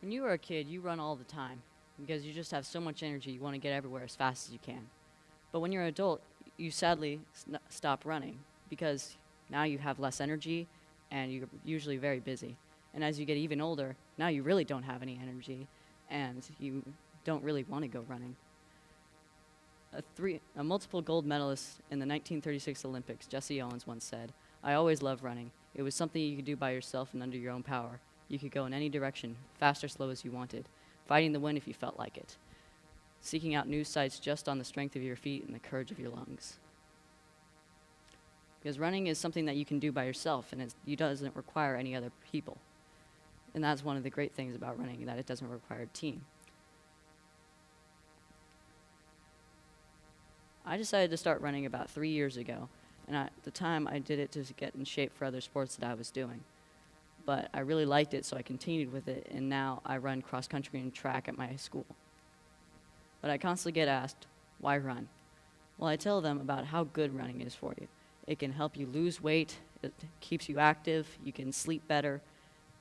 When you were a kid, you run all the time because you just have so much energy, you want to get everywhere as fast as you can. But when you're an adult, you sadly stop running because now you have less energy and you're usually very busy. And as you get even older, now you really don't have any energy and you don't really want to go running. A multiple gold medalist in the 1936 Olympics, Jesse Owens, once said, "I always loved running. It was something you could do by yourself and under your own power. You could go in any direction, fast or slow as you wanted, fighting the wind if you felt like it, seeking out new sights just on the strength of your feet and the courage of your lungs." Because running is something that you can do by yourself, and it doesn't require any other people. And that's one of the great things about running, that it doesn't require a team. I decided to start running about 3 years ago, and at the time I did it to get in shape for other sports that I was doing. But I really liked it, so I continued with it, and now I run cross country and track at my school. But I constantly get asked, why run? Well, I tell them about how good running is for you. It can help you lose weight, it keeps you active, you can sleep better,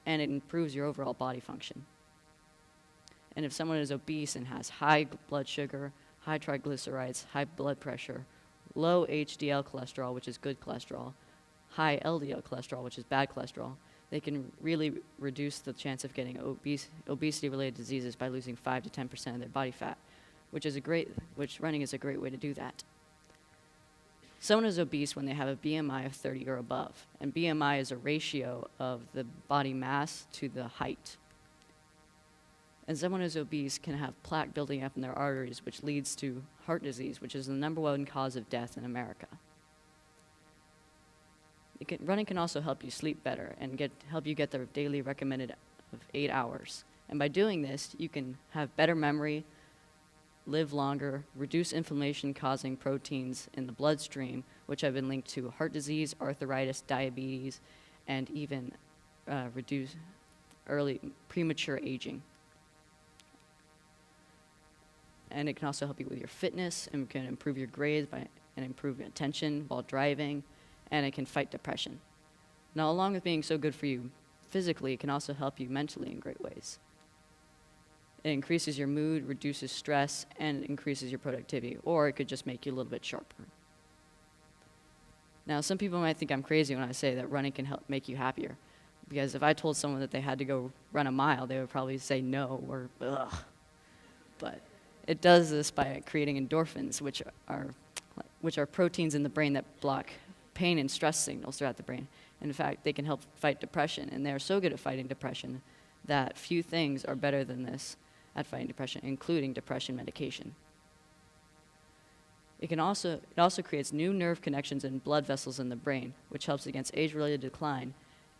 and it improves your overall body function. And if someone is obese and has high blood sugar, high triglycerides, high blood pressure, low HDL cholesterol, which is good cholesterol, high LDL cholesterol, which is bad cholesterol, they can really reduce the chance of getting obesity-related diseases by losing 5 to 10% of their body fat, which running is a great way to do that. Someone is obese when they have a BMI of 30 or above, and BMI is a ratio of the body mass to the height. And someone who's obese can have plaque building up in their arteries, which leads to heart disease, which is the #1 cause of death in America. Running can also help you sleep better and help you get the daily recommended of 8 hours. And by doing this, you can have better memory, live longer, reduce inflammation-causing proteins in the bloodstream, which have been linked to heart disease, arthritis, diabetes, and even reduce early premature aging. And it can also help you with your fitness, and can improve your grades and improve your attention while driving, and it can fight depression. Now, along with being so good for you physically, it can also help you mentally in great ways. It increases your mood, reduces stress, and increases your productivity, or it could just make you a little bit sharper. Now, some people might think I'm crazy when I say that running can help make you happier, because if I told someone that they had to go run a mile, they would probably say no or ugh. But it does this by creating endorphins, which are proteins in the brain that block pain and stress signals throughout the brain. And in fact, they can help fight depression, and they're so good at fighting depression that few things are better than this at fighting depression, including depression medication. It also creates new nerve connections and blood vessels in the brain, which helps against age-related decline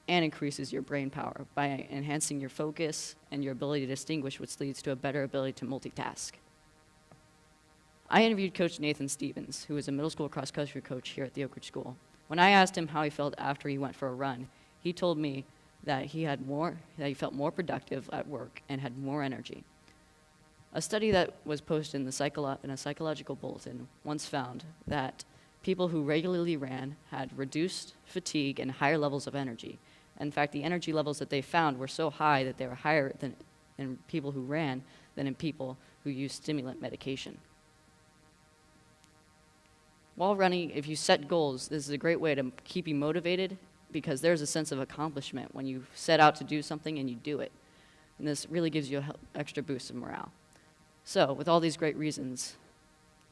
and increases your brain power by enhancing your focus and your ability to distinguish, which leads to a better ability to multitask. I interviewed Coach Nathan Stevens, who is a middle school cross-country coach here at the Oak Ridge School. When I asked him how he felt after he went for a run, he told me that he felt more productive at work and had more energy. A study that was posted in a psychological bulletin once found that people who regularly ran had reduced fatigue and higher levels of energy. In fact, the energy levels that they found were so high that they were higher in people who ran than in people who used stimulant medication. While running, if you set goals, this is a great way to keep you motivated, because there's a sense of accomplishment when you set out to do something and you do it. And this really gives you an extra boost of morale. So, with all these great reasons,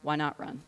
why not run?